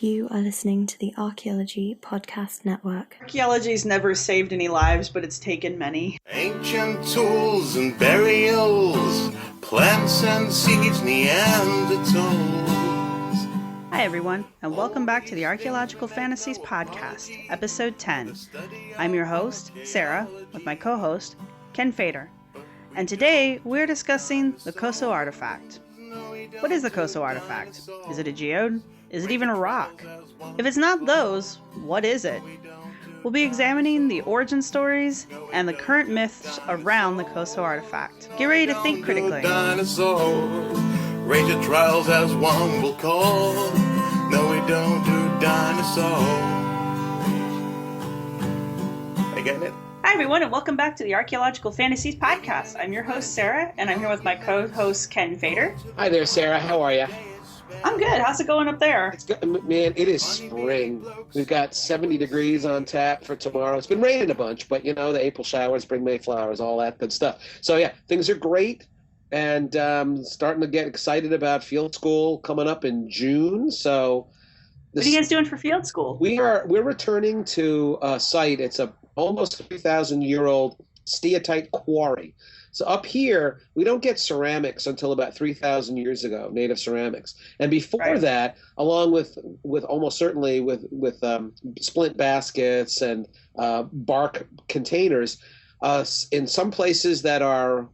You are listening to the Archaeology Podcast Network. Archaeology's never saved any lives, but it's taken many. Ancient tools and burials, plants and seeds, Neanderthals. Hi everyone, and welcome back to the Archaeological Fantasies Podcast, Episode 10. I'm your host, Sarah, with my co-host, Ken Fader. And today, we're discussing the Khoso artifact. What is the Khoso artifact? Is it a geode? Is it even a rock? If it's not those, what is it? We'll be examining the origin stories and the current myths around the Khoso artifact. Get ready to think critically. Dinosaur, ranger trials as one will call. No, we don't do dinosaurs. I get it? Hi everyone, and welcome back to the Archaeological Fantasies Podcast. I'm your host, Sarah, and I'm here with my co-host, Ken Fader. Hi there, Sarah. How are you? I'm good. How's it going up there? It's good, man. It is spring. We've got 70 degrees on tap for tomorrow. It's been raining a bunch, but you know, the April showers bring May flowers, all that good stuff. So yeah, things are great, and starting to get excited about field school coming up in June. So, What are you guys doing for field school? We're returning to a site. It's a almost 3,000-year-old steatite quarry. So up here, we don't get ceramics until about 3,000 years ago, native ceramics. And before that, along with almost certainly with splint baskets and bark containers, in some places that are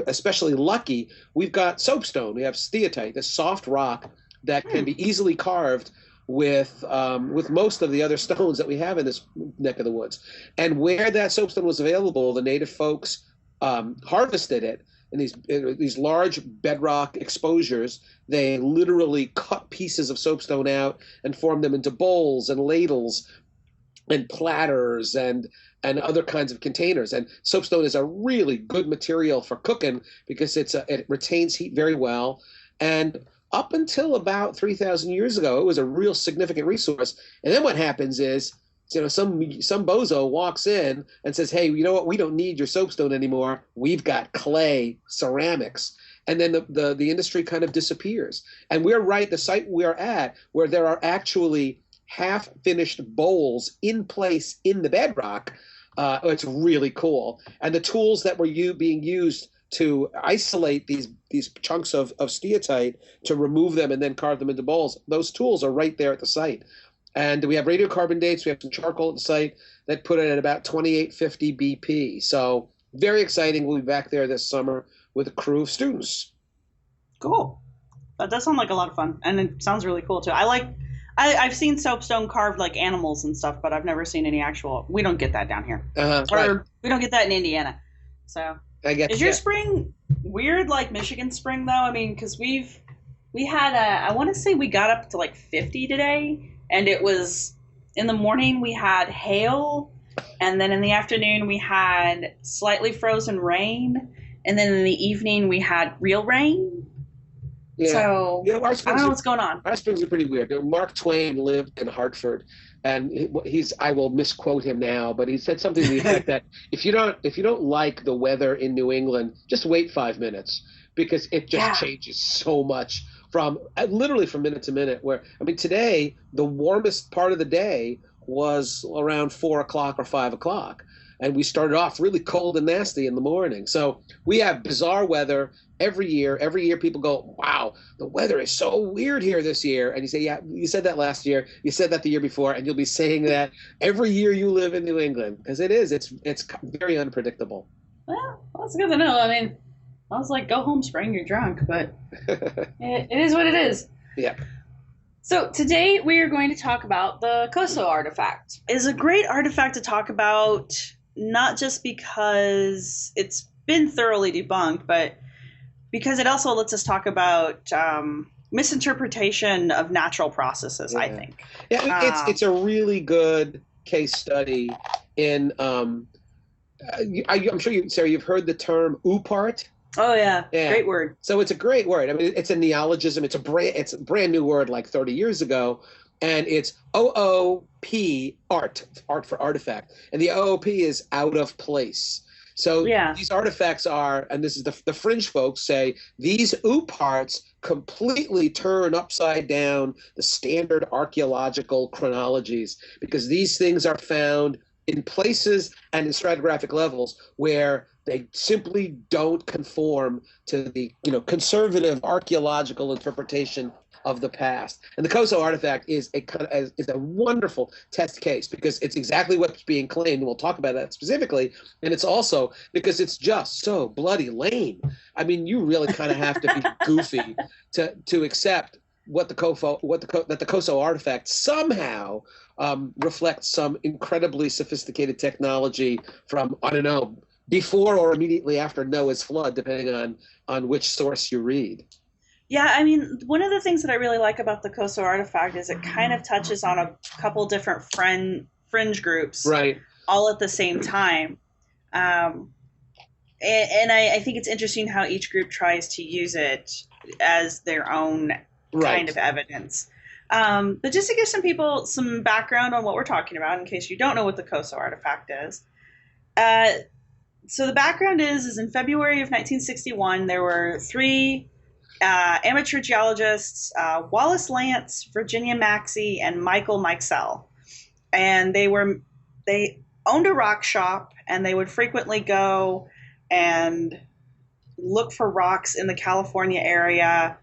especially lucky, we've got soapstone. We have steatite, this soft rock that can be easily carved with most of the other stones that we have in this neck of the woods. And where that soapstone was available, the native folks harvested it in these large bedrock exposures. They literally cut pieces of soapstone out and formed them into bowls and ladles and platters and other kinds of containers. And soapstone is a really good material for cooking because it retains heat very well. And up until about 3,000 years ago, it was a real significant resource. And then what happens is, you know, some bozo walks in and says, hey, you know what? We don't need your soapstone anymore. We've got clay ceramics. And then the industry kind of disappears. And we're right, the site we are at, where there are actually half-finished bowls in place in the bedrock. It's really cool. And the tools that were being used to isolate these chunks of steatite, to remove them and then carve them into bowls, those tools are right there at the site. And we have radiocarbon dates. We have some charcoal at the site that put it at about 2850 BP. So very exciting. We'll be back there this summer with a crew of students. Cool. That does sound like a lot of fun. And it sounds really cool, too. I've seen soapstone carved like animals and stuff, but I've never seen any actual. We don't get that down here. Right. We don't get that in Indiana. So is your spring weird like Michigan spring, though? I mean, because we had I want to say we got up to like 50 today. And it was, in the morning we had hail, and then in the afternoon we had slightly frozen rain, and then in the evening we had real rain. Yeah. So I don't know what's going on. Our springs are pretty weird. Mark Twain lived in Hartford, and I will misquote him now, but he said something to the effect that if you don't like the weather in New England, just wait 5 minutes, because it just changes so much. From minute to minute, where, I mean, today, the warmest part of the day was around 4 o'clock or 5 o'clock. And we started off really cold and nasty in the morning. So we have bizarre weather every year. Every year people go, wow, the weather is so weird here this year. And you say, yeah, you said that last year. You said that the year before. And you'll be saying that every year you live in New England. Because it's very unpredictable. Well, that's good to know. I mean, I was like, go home, spring, you're drunk, but it is what it is. Yeah. So today we are going to talk about the Khoso artifact. It's a great artifact to talk about, not just because it's been thoroughly debunked, but because it also lets us talk about misinterpretation of natural processes, I think. Yeah, it's a really good case study in, I'm sure, Sarah, you've heard the term OOPArt. Oh yeah, great word. So it's a great word. I mean, it's a neologism. It's a brand new word, like 30 years ago, and it's OOP art for artifact, and the OOP is out of place. So Yeah. these artifacts are, and this is the fringe folks say, these OO parts completely turn upside down the standard archaeological chronologies, because these things are found in places and in stratigraphic levels where they simply don't conform to the conservative archaeological interpretation of the past. And the Koso artifact is a wonderful test case, because it's exactly what's being claimed. We'll talk about that specifically. And it's also because it's just so bloody lame. I mean, you really kind of have to be goofy to accept that the Koso artifact somehow reflects some incredibly sophisticated technology from, I don't know, before or immediately after Noah's flood, depending on which source you read. Yeah, I mean, one of the things that I really like about the Koso artifact is it kind of touches on a couple different fringe groups, right, all at the same time. And I think it's interesting how each group tries to use it as their own kind of evidence. But just to give some people some background on what we're talking about, in case you don't know what the Koso artifact is. So the background is in February of 1961, there were three amateur geologists, Wallace Lance, Virginia Maxey, and Michael Mikesell. And they owned a rock shop, and they would frequently go and look for rocks in the California area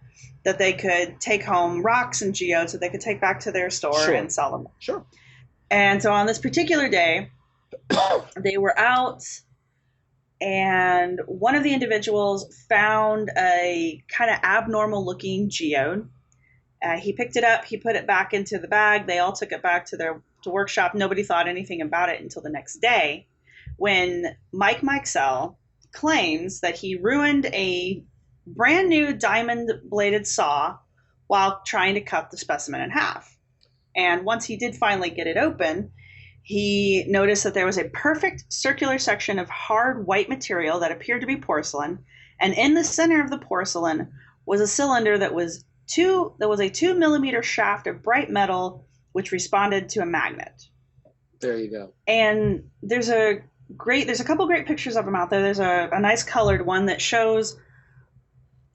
that they could take home, rocks and geodes that they could take back to their store and sell them. Sure. And so on this particular day, they were out, and one of the individuals found a kind of abnormal looking geode. He picked it up, he put it back into the bag. They all took it back to their workshop. Nobody thought anything about it until the next day, when Mike Mikesell claims that he ruined a brand new diamond bladed saw while trying to cut the specimen in half. And once he did finally get it open, he noticed that there was a perfect circular section of hard white material that appeared to be porcelain, and in the center of the porcelain was a cylinder that was a 2 millimeter shaft of bright metal which responded to a magnet. There you go. And there's a couple great pictures of them out there. There's a nice colored one that shows,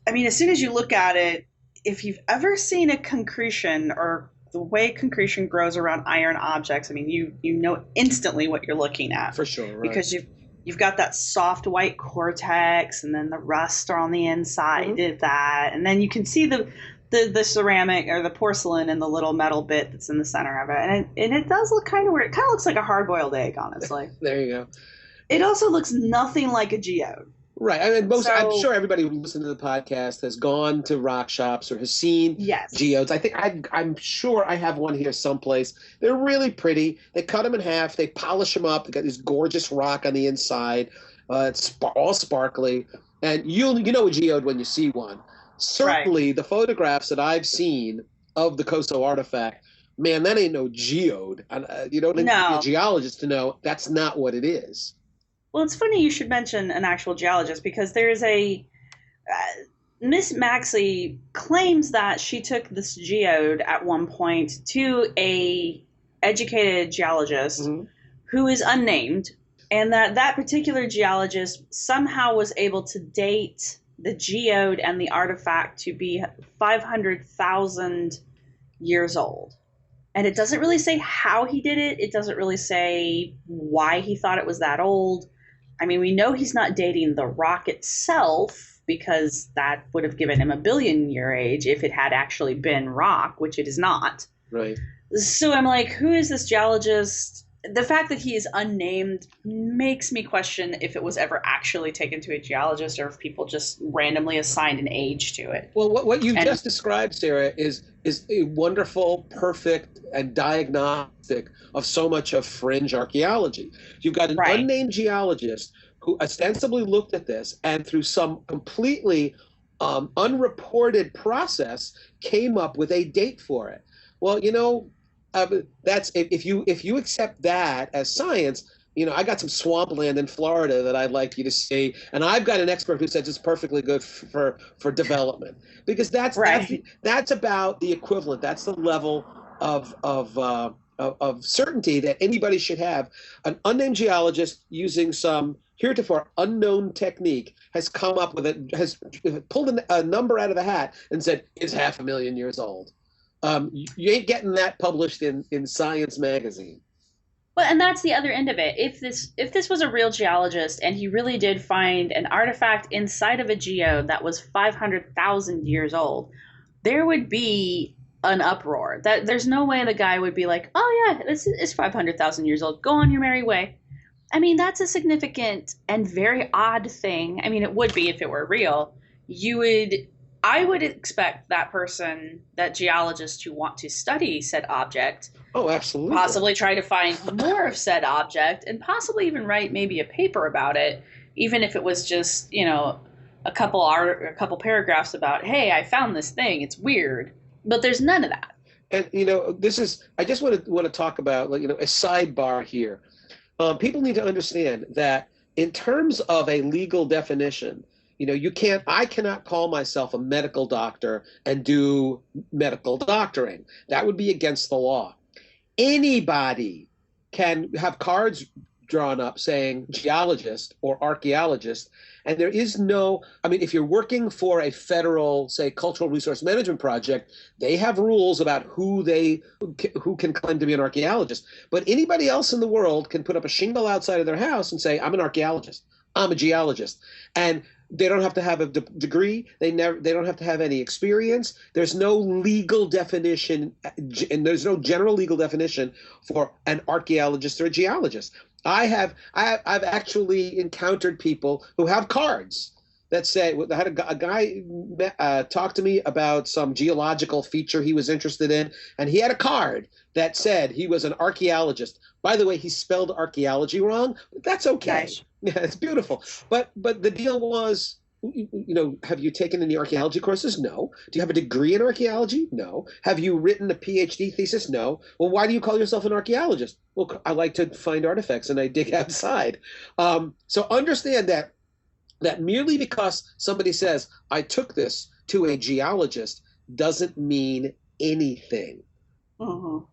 I mean, as soon as you look at it, if you've ever seen a concretion or the way concretion grows around iron objects, I mean, you know instantly what you're looking at. For sure, right. Because you've got that soft white cortex, and then the rust on the inside of that, and then you can see the ceramic or the porcelain and the little metal bit that's in the center of it, and it does look kind of weird. It kind of looks like a hard-boiled egg, honestly. There you go. It also looks nothing like a geode. Right. I mean, I'm sure everybody who listens to the podcast has gone to rock shops or has seen geodes. I think I'm sure I have one here someplace. They're really pretty. They cut them in half. They polish them up. They got this gorgeous rock on the inside. It's all sparkly, and you know a geode when you see one. Certainly, the photographs that I've seen of the Koso artifact, man, that ain't no geode. You don't need to be a geologist to know that's not what it is. Well, it's funny you should mention an actual geologist, because there is Miss Maxey claims that she took this geode at one point to a educated geologist who is unnamed, and that particular geologist somehow was able to date the geode and the artifact to be 500,000 years old. And it doesn't really say how he did it. It doesn't really say why he thought it was that old. I mean, we know he's not dating the rock itself, because that would have given him a billion-year age if it had actually been rock, which it is not. Right. So I'm like, who is this geologist? The fact that he is unnamed makes me question if it was ever actually taken to a geologist, or if people just randomly assigned an age to it. Well, what you just described, Sarah, is a wonderful, perfect, and diagnostic of so much of fringe archaeology. You've got an unnamed geologist who ostensibly looked at this, and through some completely unreported process came up with a date for it. Well, that's if you accept that as science. I got some swampland in Florida that I'd like you to see, and I've got an expert who says it's perfectly good for development, because that's about the equivalent. That's the level of certainty that anybody should have. An unnamed geologist using some heretofore unknown technique has come up with has pulled a number out of the hat and said it's 500,000 years old. You ain't getting that published in Science magazine. Well, and that's the other end of it. If this was a real geologist and he really did find an artifact inside of a geode that was 500,000 years old, there would be an uproar. That there's no way the guy would be like, "Oh yeah, this is 500,000 years old. Go on your merry way." I mean, that's a significant and very odd thing. I mean, it would be if it were real. I would expect that person, that geologist who want to study said object, oh, absolutely, possibly try to find more of said object and possibly even write maybe a paper about it, even if it was just, a couple paragraphs about, hey, I found this thing, it's weird. But there's none of that. And I just want to talk about, a sidebar here. People need to understand that in terms of a legal definition, I cannot call myself a medical doctor and do medical doctoring. That would be against the law. Anybody can have cards drawn up saying geologist or archaeologist, and there is if you're working for a federal, say, cultural resource management project, they have rules about who can claim to be an archaeologist. But anybody else in the world can put up a shingle outside of their house and say, I'm an archaeologist, I'm a geologist. And they don't have to have a degree. They don't have to have any experience. There's no legal definition, and there's no general legal definition for an archaeologist or a geologist. I've actually encountered people who have cards that say, I had a guy talk to me about some geological feature he was interested in, and he had a card that said he was an archaeologist. By the way, he spelled archaeology wrong. That's okay. Nice. Yeah, it's beautiful. But the deal was, have you taken any archaeology courses? No. Do you have a degree in archaeology? No. Have you written a PhD thesis? No. Well, why do you call yourself an archaeologist? Well, I like to find artifacts and I dig outside. So understand that merely because somebody says, I took this to a geologist, doesn't mean anything. Mm-hmm.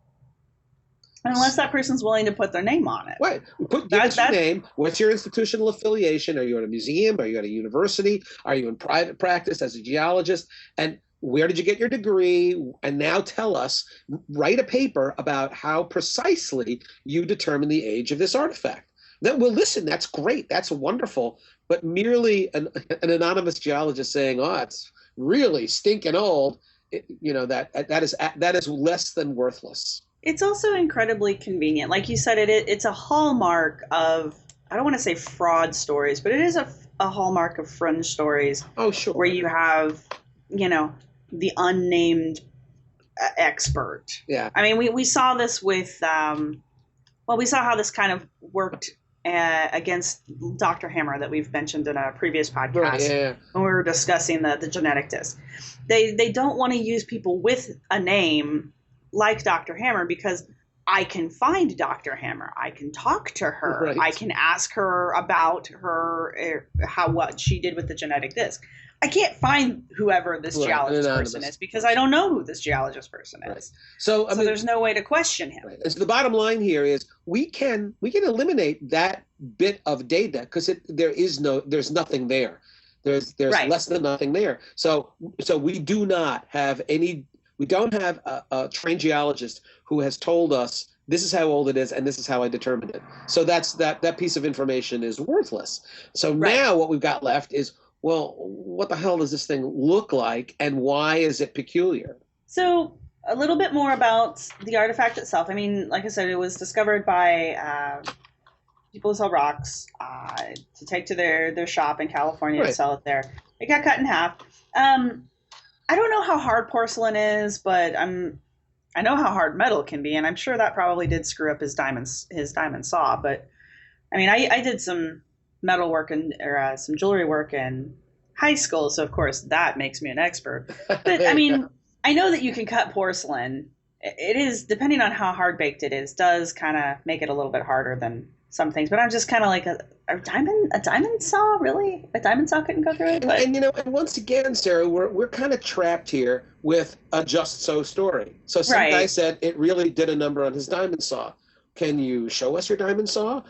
Unless that person's willing to put their name on it. Right. Give us your name. What's your institutional affiliation? Are you at a museum? Are you at a university? Are you in private practice as a geologist? And where did you get your degree? And now tell us, write a paper about how precisely you determine the age of this artifact. Then we'll listen. That's great. That's wonderful. But merely an anonymous geologist saying, oh, it's really stinking old, that is less than worthless. It's also incredibly convenient. Like you said, it's a hallmark of, I don't want to say fraud stories, but it is a hallmark of fringe stories. Oh, sure. Where you have, the unnamed expert. Yeah. I mean, we saw this with, we saw how this kind of worked against Dr. Hammer that we've mentioned in a previous podcast. Right, yeah. When we were discussing the genetic disc. They don't want to use people with a name like Dr. Hammer because I can find Dr. Hammer. I can talk to her. Right. I can ask her about what she did with the genetic disc. I can't find whoever this geologist person is because I don't know who this geologist person is. Right. So there's no way to question him. Right. So the bottom line here is we can eliminate that bit of data because there's nothing there. There's right. Less than nothing there. So we don't have a trained geologist who has told us this is how old it is and this is how I determined it. So that piece of information is worthless. So right. Now what we've got left is, well, what the hell does this thing look like and why is it peculiar? So a little bit more about the artifact itself. I mean, like I said, it was discovered by people who sell rocks to take to their shop in California right. To sell it there. It got cut in half. I don't know how hard porcelain is, but I know how hard metal can be, and I'm sure that probably did screw up his diamond saw. But I mean, I did some metal work or some jewelry work in high school, so of course that makes me an expert. But I mean, I know that you can cut porcelain. It is, depending on how hard baked it is, does kind of make it a little bit harder than some things. But I'm just kind of like a diamond saw, really? A diamond saw couldn't go through it? But... And once again, Sarah, we're kind of trapped here with a just so story. So some right. guy said it really did a number on his diamond saw. Can you show us your diamond saw?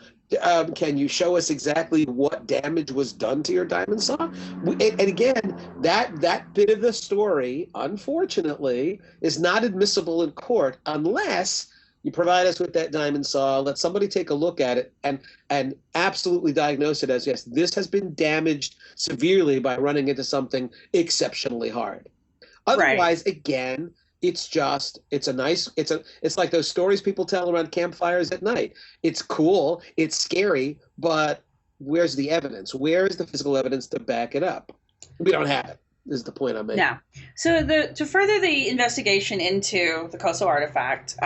Can you show us exactly what damage was done to your diamond saw? And again, that bit of the story, unfortunately, is not admissible in court unless you provide us with that diamond saw, let somebody take a look at it, and absolutely diagnose it as, yes, this has been damaged severely by running into something exceptionally hard. Otherwise, again, it's like those stories people tell around campfires at night. It's cool, it's scary, but where's the evidence? Where is the physical evidence to back it up? We don't have it, is the point I'm making. No. So to further the investigation into the Koso artifact,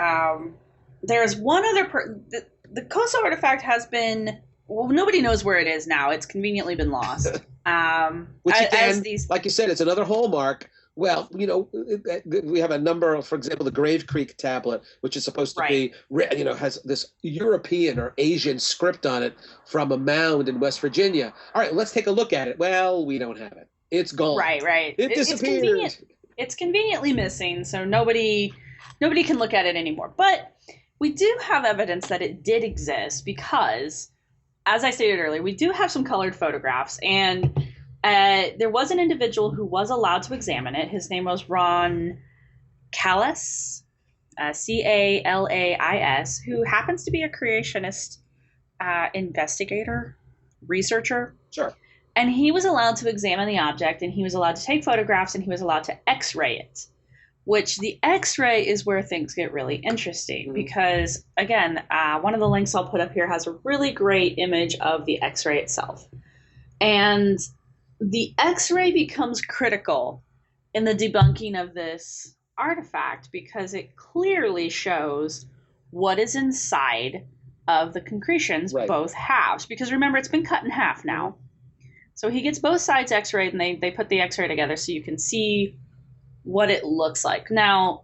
there's one other the Koso artifact has been, well, nobody knows where it is now. It's conveniently been lost. Which again, like you said, it's another hallmark. Well, we have a number of, for example, the Grave Creek tablet, which is supposed to be, has this European or Asian script on it from a mound in West Virginia. All right, let's take a look at it. Well, we don't have it. It's gone. Right. It disappeared. It's conveniently missing, so nobody can look at it anymore. But we do have evidence that it did exist because, as I stated earlier, we do have some colored photographs, and there was an individual who was allowed to examine it. His name was Ron Calais, Calais, who happens to be a creationist investigator, researcher. Sure. And he was allowed to examine the object, and he was allowed to take photographs, and he was allowed to X-ray it, which the X-ray is where things get really interesting because, again, one of the links I'll put up here has a really great image of the X-ray itself. And the X-ray becomes critical in the debunking of this artifact because it clearly shows what is inside of the concretions, both halves. Because remember, it's been cut in half now. So he gets both sides X-rayed, and they put the X-ray together so you can see what it looks like. Now,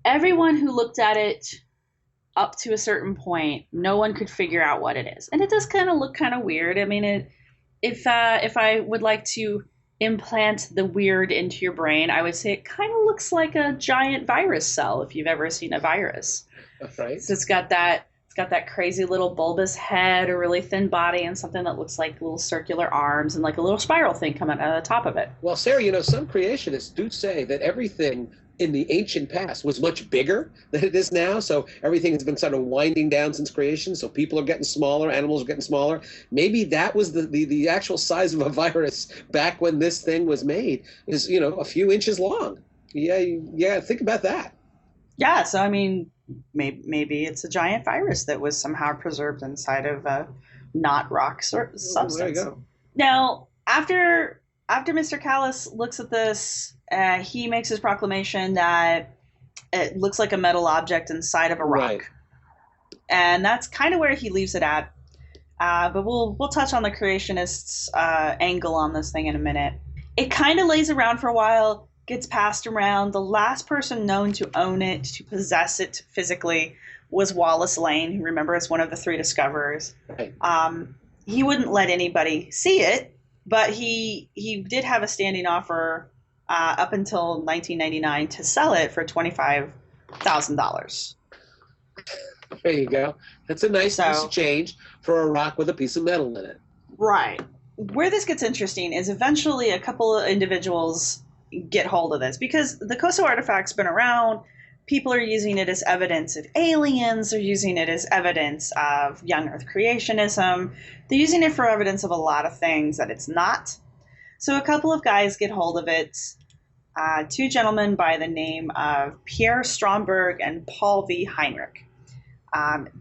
everyone who looked at it up to a certain point, no one could figure out what it is. And it does kind of look kind of weird. I mean, if I would like to implant the weird into your brain, I would say it kind of looks like a giant virus cell, if you've ever seen a virus. That's right. So it's got that crazy little bulbous head, a really thin body, and something that looks like little circular arms and like a little spiral thing coming out of the top of it. Well, Sarah, some creationists do say that everything in the ancient past was much bigger than it is now. So everything has been sort of winding down since creation. So people are getting smaller, animals are getting smaller. Maybe that was the actual size of a virus back when this thing was made is, a few inches long. Yeah. Think about that. Yeah. So, I mean, maybe it's a giant virus that was somehow preserved inside of a not rock substance. There you go. Now, after Mr. Callis looks at this, he makes his proclamation that it looks like a metal object inside of a rock. Right. And that's kind of where he leaves it at. But we'll touch on the creationists' angle on this thing in a minute. It kind of lays around for a while, gets passed around. The last person known to own it, to possess it physically, was Wallace Lane, who, remember, is one of the three discoverers. Right. He wouldn't let anybody see it, but he did have a standing offer up until 1999 to sell it for $25,000. There you go. That's a nice piece of change for a rock with a piece of metal in it. Right. Where this gets interesting is eventually a couple of individuals get hold of this because the Koso artifact's been around. People are using it as evidence of aliens. They're using it as evidence of young Earth creationism. They're using it for evidence of a lot of things that it's not. So a couple of guys get hold of it. Two gentlemen by the name of Pierre Stromberg and Paul V. Heinrich.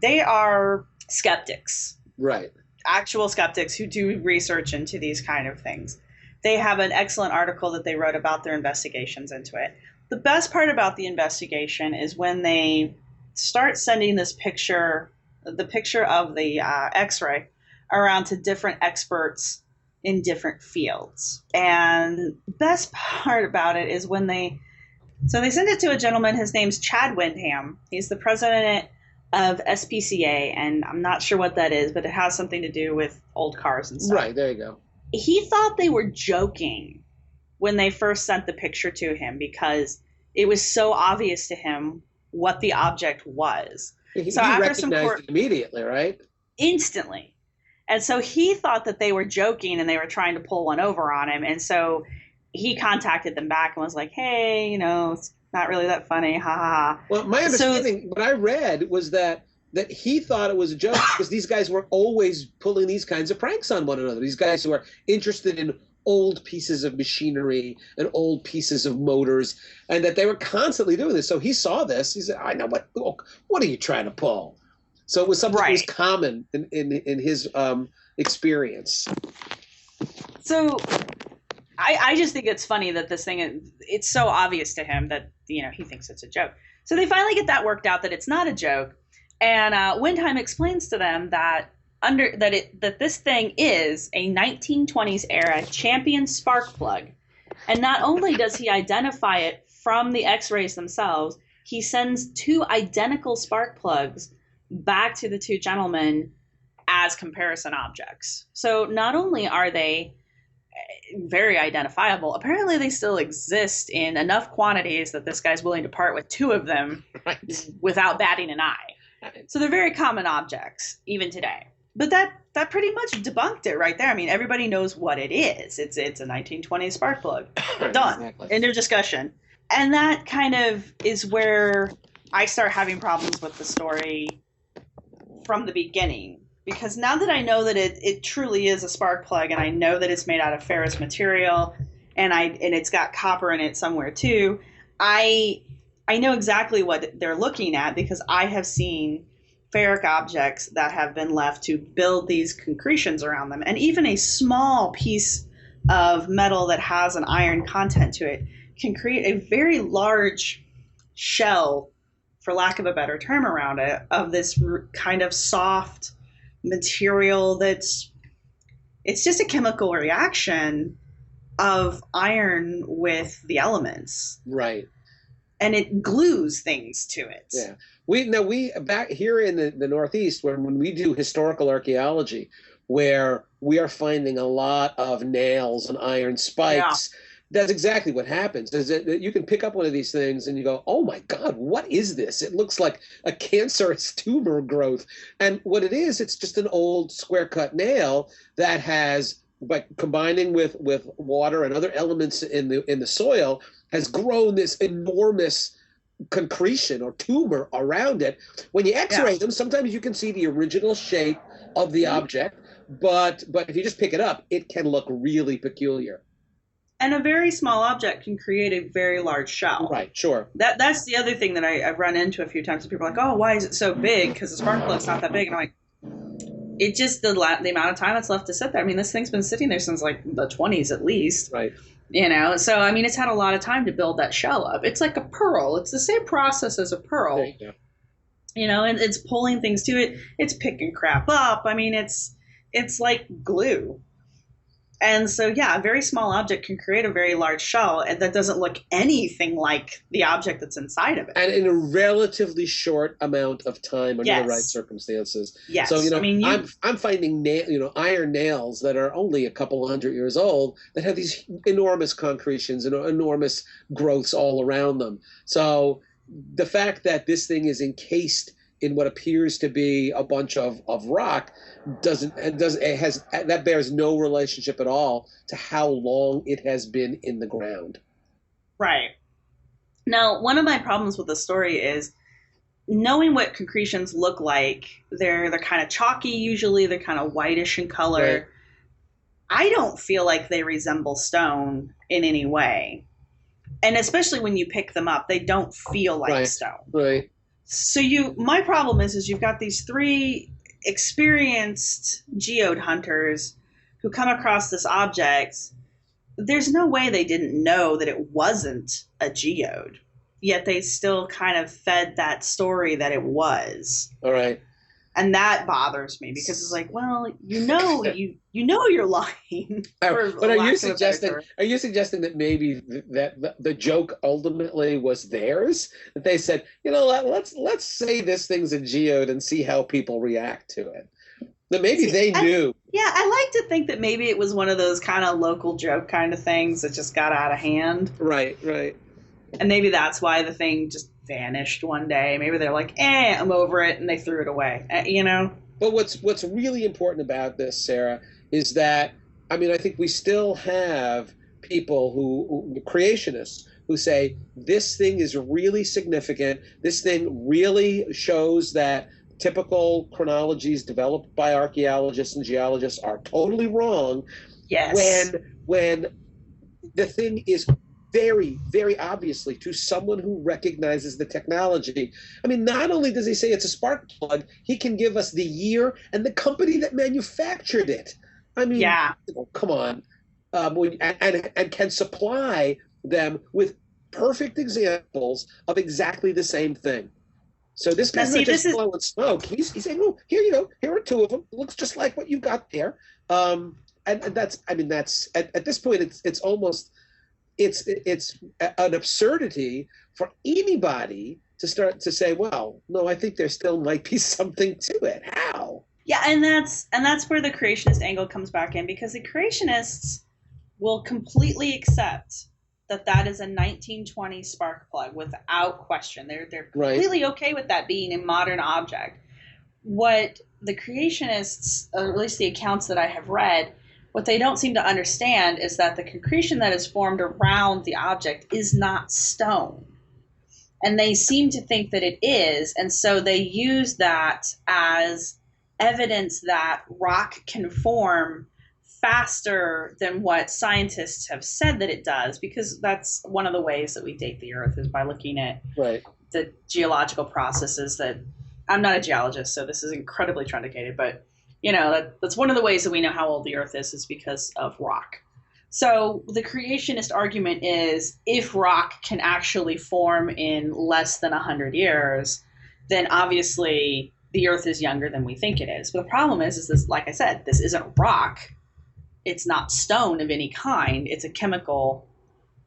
They are skeptics. Right. Actual skeptics who do research into these kind of things. They have an excellent article that they wrote about their investigations into it. The best part about the investigation is when they start sending this picture, the picture of the X-ray, around to different experts in different fields. And best part about it is when they send it to a gentleman. His name's Chad Windham. He's the president of SPCA, and I'm not sure what that is, but it has something to do with old cars and stuff. Right, there you go. He thought they were joking when they first sent the picture to him because it was so obvious to him what the object was. He after recognized it immediately, right? instantly. And so he thought that they were joking and they were trying to pull one over on him. And so he contacted them back and was like, hey, it's not really that funny. Ha ha ha. Well, my understanding, what I read was that he thought it was a joke because these guys were always pulling these kinds of pranks on one another. These guys who are interested in old pieces of machinery and old pieces of motors, and that they were constantly doing this. So he saw this. He said, I know what are you trying to pull? So it was something that was common in his experience. So I just think it's funny that this thing, it's so obvious to him that, he thinks it's a joke. So they finally get that worked out, that it's not a joke. And Windheim explains to them that that this thing is a 1920s era Champion spark plug. And not only does he identify it from the X-rays themselves, he sends 2 identical spark plugs back to the 2 gentlemen as comparison objects. So not only are they very identifiable, apparently they still exist in enough quantities that this guy's willing to part with 2 of them without batting an eye. So they're very common objects even today. But that pretty much debunked it right there. I mean, everybody knows what it is. It's a 1920s spark plug. Done. Exactly. End of discussion. And that kind of is where I start having problems with the story from the beginning. Because now that I know that it truly is a spark plug, and I know that it's made out of ferrous material, and it's got copper in it somewhere too, I know exactly what they're looking at because I have seen ferric objects that have been left to build these concretions around them. And even a small piece of metal that has an iron content to it can create a very large shell, for lack of a better term, around it, of this kind of soft material it's just a chemical reaction of iron with the elements. Right. And it glues things to it. Yeah. We back here in the Northeast, when we do historical archaeology, where we are finding a lot of nails and iron spikes. Yeah. That's exactly what happens. Is that you can pick up one of these things and you go, oh my God, what is this? It looks like a cancerous tumor growth. And what it is, it's just an old square cut nail that has, by combining with water and other elements in the soil, has grown this enormous concretion or tumor around it. When you X-ray them, sometimes you can see the original shape of the object, but if you just pick it up, it can look really peculiar. And a very small object can create a very large shell. Right, sure. That's the other thing that I've run into a few times. People are like, oh, why is it so big? Because the spark plug's not that big. And I'm like, it just, the amount of time it's left to sit there. I mean, this thing's been sitting there since like the 20s at least. Right. So, I mean, it's had a lot of time to build that shell up. It's like a pearl. It's the same process as a pearl. There you go. And it's pulling things to it. It's picking crap up. I mean, it's like glue. And so, a very small object can create a very large shell that doesn't look anything like the object that's inside of it. And in a relatively short amount of time under the right circumstances. Yes. So, I'm finding iron nails that are only a couple hundred years old that have these enormous concretions and enormous growths all around them. So the fact that this thing is encased in what appears to be a bunch of rock that bears no relationship at all to how long it has been in the ground. Right. Now, one of my problems with the story is knowing what concretions look like. They're kind of chalky usually. They're kind of whitish in color. Right. I don't feel like they resemble stone in any way. And especially when you pick them up, they don't feel like stone. Right. So my problem is you've got these 3 experienced geode hunters who come across this object. There's no way they didn't know that it wasn't a geode, yet they still kind of fed that story that it was. All right. And that bothers me because it's like, well, you know you're lying. But are you suggesting that maybe that the joke ultimately was theirs? That they said, let's say this thing's a geode and see how people react to it. That maybe they knew. I like to think that maybe it was one of those kind of local joke kind of things that just got out of hand. Right. And maybe that's why the thing just vanished one day. Maybe they're like, I'm over it, and they threw it away. But what's really important about this, Sarah, is that I mean I think we still have people who creationists who say this thing is really significant. This thing really shows that typical chronologies developed by archaeologists and geologists are totally wrong. Yes. When the thing is very, very obviously to someone who recognizes the technology. I mean, not only does he say it's a spark plug, he can give us the year and the company that manufactured it. I mean, Yeah. come on. And can supply them with perfect examples of exactly the same thing. So this guy's not just blowing smoke. He's saying, "Oh, here you go. Here are two of them. It looks just like what you got there." And that's, I mean, that's at this point, it's almost, it's an absurdity for anybody to start to say, "Well, no, I think there still might be something to it." How? Yeah, and that's where the creationist angle comes back in, because the creationists will completely accept that is a 1920 spark plug without question. They're completely okay with that being a modern object. What the creationists, or at least the accounts that I have read, what they don't seem to understand is that the concretion that is formed around the object is not stone. And they seem to think that it is, and so they use that as evidence that rock can form faster than what scientists have said that it does, because that's one of the ways that we date the Earth is by looking at the geological processes that I'm not a geologist, so this is incredibly truncated, but that's one of the ways that we know how old the Earth is because of rock. So the creationist argument is if rock can actually form in less than 100 years, then obviously the Earth is younger than we think it is. But the problem is this, like I said, this isn't rock. It's not stone of any kind. It's a chemical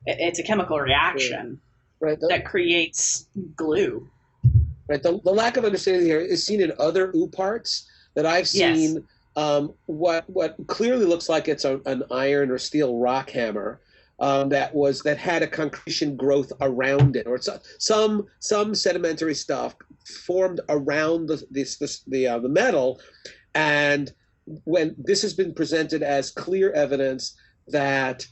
reaction that creates glue. Right. The lack of understanding here is seen in other OOPArts that I've seen. Yes. What clearly looks like it's an iron or steel rock hammer that had a concretion growth around it, or it's some sedimentary stuff formed around the metal, and when this has been presented as clear evidence that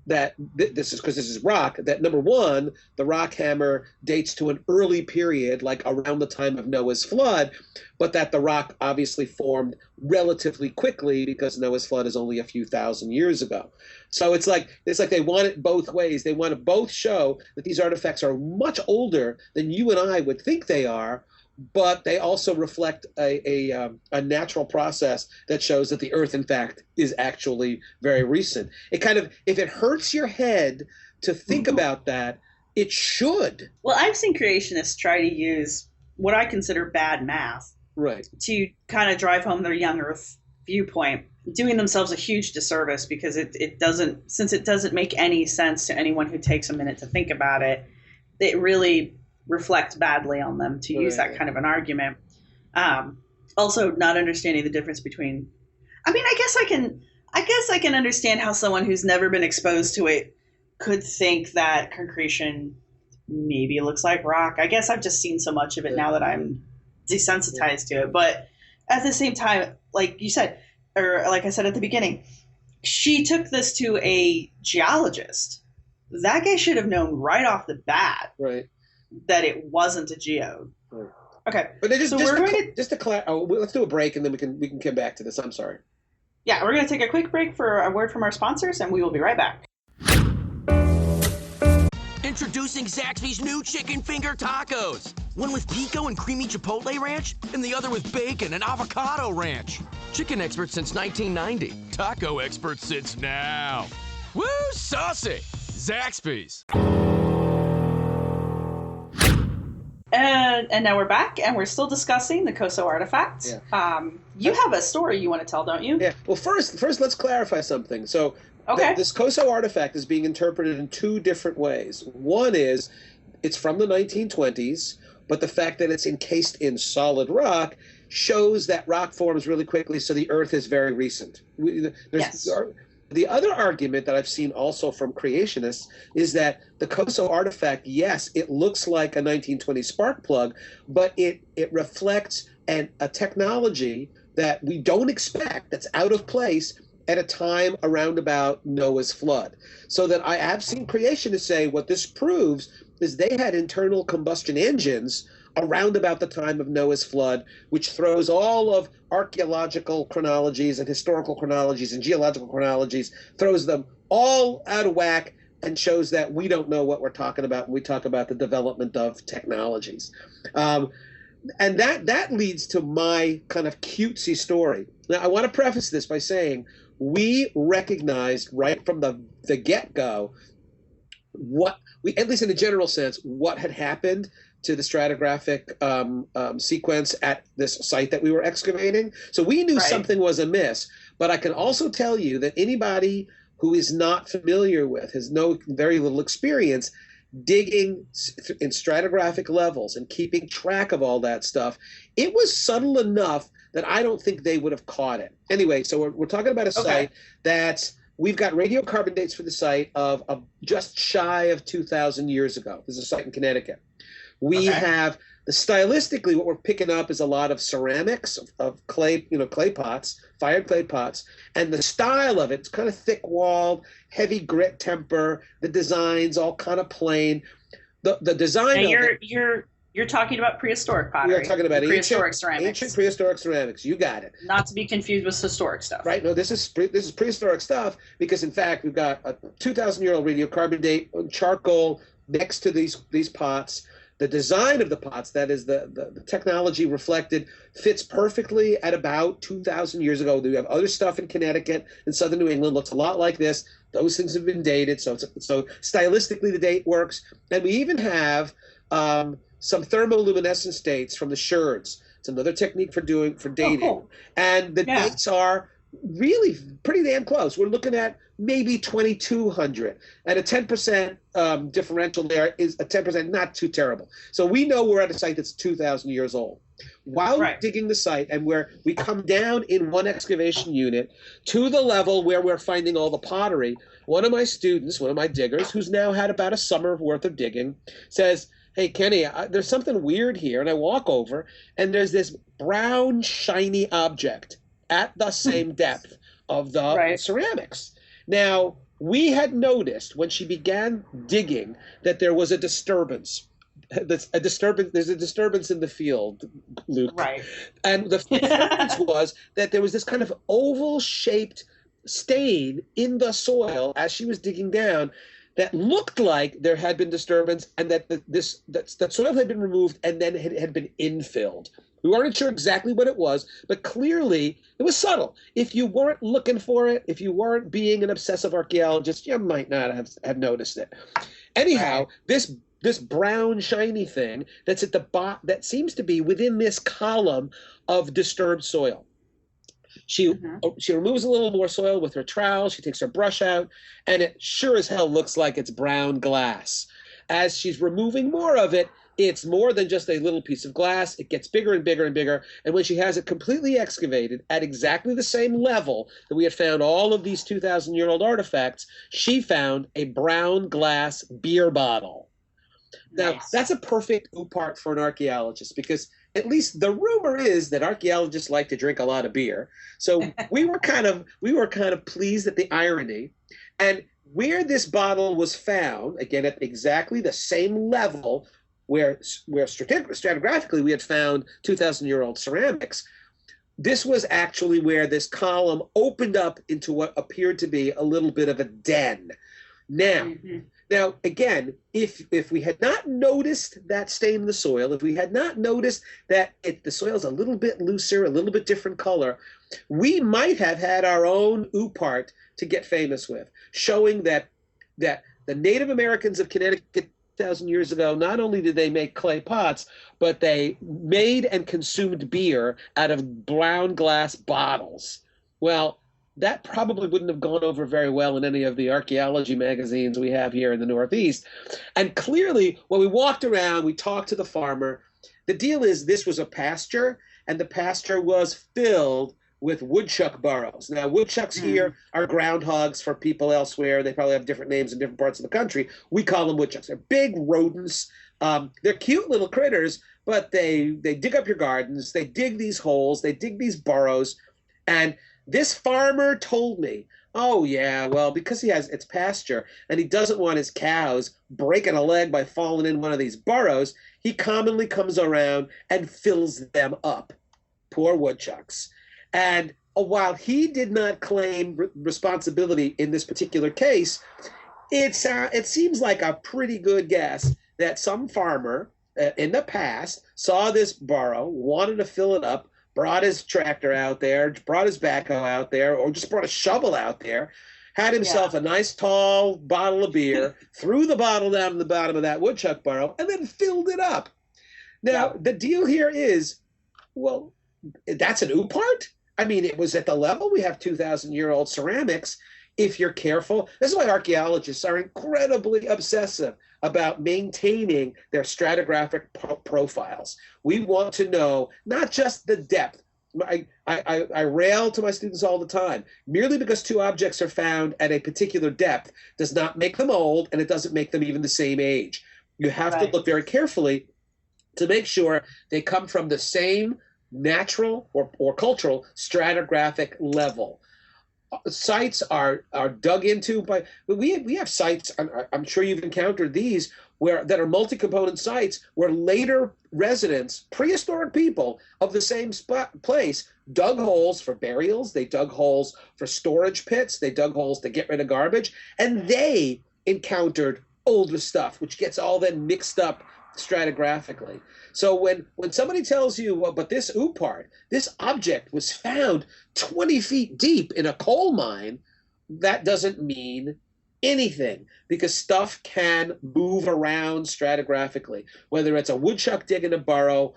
this is because this is rock, that number one, the rock hammer dates to an early period, like around the time of Noah's flood, but that the rock obviously formed relatively quickly because Noah's flood is only a few thousand years ago. So it's like they want it both ways. They want to both show that these artifacts are much older than you and I would think they are, but they also reflect a natural process that shows that the Earth, in fact, is actually very recent. It kind of, if it hurts your head to think about that, it should. Well, I've seen creationists try to use what I consider bad math to kind of drive home their young Earth viewpoint, doing themselves a huge disservice because it doesn't make any sense to anyone who takes a minute to think about it. It really reflect badly on them to use that kind of an argument. Also, not understanding the difference between. I mean, I guess I can understand how someone who's never been exposed to it could think that concretion maybe looks like rock. I guess I've just seen so much of it now that I'm desensitized to it. But at the same time, like you said, or like I said at the beginning, she took this to a geologist. That guy should have known right off the bat. That it wasn't a geode. Okay, but let's do a break and then we can come back to this. I'm sorry. Yeah, we're going to take a quick break for a word from our sponsors, and we will be right back. Introducing Zaxby's new chicken finger tacos. One with pico and creamy chipotle ranch, and the other with bacon and avocado ranch. Chicken expert since 1990. Taco expert since now. Woo, saucy! Zaxby's. And now we're back, and we're still discussing the Koso artifact. You have a story you want to tell, don't you? Yeah. Well, first, let's clarify something. So, this Koso artifact is being interpreted in two different ways. One is it's from the 1920s, but the fact that it's encased in solid rock shows that rock forms really quickly, so the Earth is very recent. The other argument that I've seen also from creationists is that the Koso artifact, yes, it looks like a 1920 spark plug, but it reflects and a technology that we don't expect, that's out of place at a time around about Noah's flood. So that I have seen creationists say what this proves is they had internal combustion engines around about the time of Noah's flood, which throws all of archaeological chronologies and historical chronologies and geological chronologies, throws them all out of whack and shows that we don't know what we're talking about when we talk about the development of technologies. And that leads to my kind of cutesy story. Now, I want to preface this by saying we recognized right from the get-go what we, at least in a general sense, what had happened to the stratigraphic sequence at this site that we were excavating. So we knew something was amiss, but I can also tell you that anybody who is not familiar with, has very little experience digging in stratigraphic levels and keeping track of all that stuff, it was subtle enough that I don't think they would have caught it. Anyway, so we're talking about a site that's, we've got radiocarbon dates for the site of just shy of 2,000 years ago. There's a site in Connecticut. We have, stylistically, what we're picking up is a lot of ceramics of clay, clay pots, fired clay pots, and the style of it's kind of thick-walled, heavy grit temper. The design's all kind of plain. The design. Now you're talking about prehistoric pottery. We're talking about prehistoric ceramics. Ancient prehistoric ceramics. You got it. Not to be confused with historic stuff. Right. No, this is prehistoric stuff because, in fact, we've got a 2,000-year-old radiocarbon date charcoal next to these pots. The design of the pots, that is the technology reflected, fits perfectly at about 2,000 years ago. We have other stuff in Connecticut and southern New England, looks a lot like this. Those things have been dated, so stylistically the date works. And we even have some thermoluminescence dates from the sherds. It's another technique for dating. Oh. And the dates are really pretty damn close. We're looking at maybe 2,200, and a 10% differential there is a 10%, not too terrible. So we know we're at a site that's 2,000 years old. While we're digging the site, and where we come down in one excavation unit to the level where we're finding all the pottery, one of my students, one of my diggers, who's now had about a summer worth of digging, says, "Hey, Kenny, there's something weird here." And I walk over, and there's this brown, shiny object at the same depth of the ceramics. Now, we had noticed when she began digging that there was a disturbance. There's a disturbance in the field, Luke. Right. And the disturbance was that there was this kind of oval-shaped stain in the soil as she was digging down that looked like there had been disturbance, and that that soil had been removed and then it had been infilled. We weren't sure exactly what it was, but clearly it was subtle. If you weren't looking for it, if you weren't being an obsessive archaeologist, you might not have noticed it. Anyhow, this brown shiny thing that's at the bottom, that seems to be within this column of disturbed soil. She removes a little more soil with her trowel. She takes her brush out, and it sure as hell looks like it's brown glass. As she's removing more of it, it's more than just a little piece of glass. It gets bigger and bigger and bigger. And when she has it completely excavated at exactly the same level that we had found all of these 2,000-year-old artifacts, she found a brown glass beer bottle. Now, that's a perfect part for an archaeologist, because at least the rumor is that archaeologists like to drink a lot of beer. So we were kind of pleased at the irony. And where this bottle was found, again, at exactly the same level where stratigraphically we had found 2,000-year-old ceramics, this was actually where this column opened up into what appeared to be a little bit of a den. Now, again, if we had not noticed that stain in the soil, if we had not noticed that the soil is a little bit looser, a little bit different color, we might have had our own OOPArt to get famous with, showing that the Native Americans of Connecticut 2,000 years ago, not only did they make clay pots, but they made and consumed beer out of brown glass bottles. Well, that probably wouldn't have gone over very well in any of the archaeology magazines we have here in the Northeast. And clearly, when we walked around, we talked to the farmer. The deal is this was a pasture, and the pasture was filled with woodchuck burrows. Now, woodchucks here are groundhogs for people elsewhere. They probably have different names in different parts of the country. We call them woodchucks. They're big rodents. They're cute little critters, but they dig up your gardens, they dig these holes, they dig these burrows, and this farmer told me, oh yeah, well, because it's pasture and he doesn't want his cows breaking a leg by falling in one of these burrows, he commonly comes around and fills them up. Poor woodchucks. And while he did not claim responsibility in this particular case, it seems like a pretty good guess that some farmer in the past saw this burrow, wanted to fill it up, brought his tractor out there, brought his backhoe out there, or just brought a shovel out there, had himself a nice tall bottle of beer, threw the bottle down to the bottom of that woodchuck burrow, and then filled it up. Now, the deal here is, well, that's an oopart? I mean, it was at the level we have 2,000-year-old ceramics. If you're careful, this is why archaeologists are incredibly obsessive about maintaining their stratigraphic profiles. We want to know not just the depth. I rail to my students all the time. Merely because two objects are found at a particular depth does not make them old, and it doesn't make them even the same age. You have to look very carefully to make sure they come from the same natural or cultural stratigraphic level. Sites are dug into by we have sites, I'm sure you've encountered these, that are multi-component sites where later residents, prehistoric people of the same place, dug holes for burials, they dug holes for storage pits, they dug holes to get rid of garbage, and they encountered older stuff, which gets all then mixed up stratigraphically. So when somebody tells you, well, but this oopart, this object was found 20 feet deep in a coal mine, that doesn't mean anything, because stuff can move around stratigraphically, whether it's a woodchuck digging a burrow,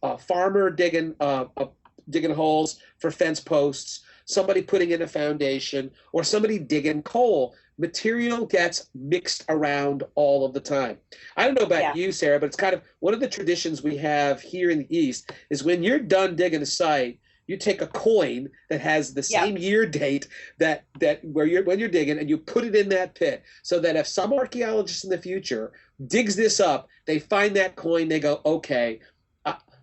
a farmer digging holes for fence posts, somebody putting in a foundation, or somebody digging coal. Material gets mixed around all of the time. I don't know about you, Sarah, but it's kind of one of the traditions we have here in the East is when you're done digging a site, you take a coin that has the same year date that when you're digging, and you put it in that pit, so that if some archaeologist in the future digs this up, they find that coin, they go, okay,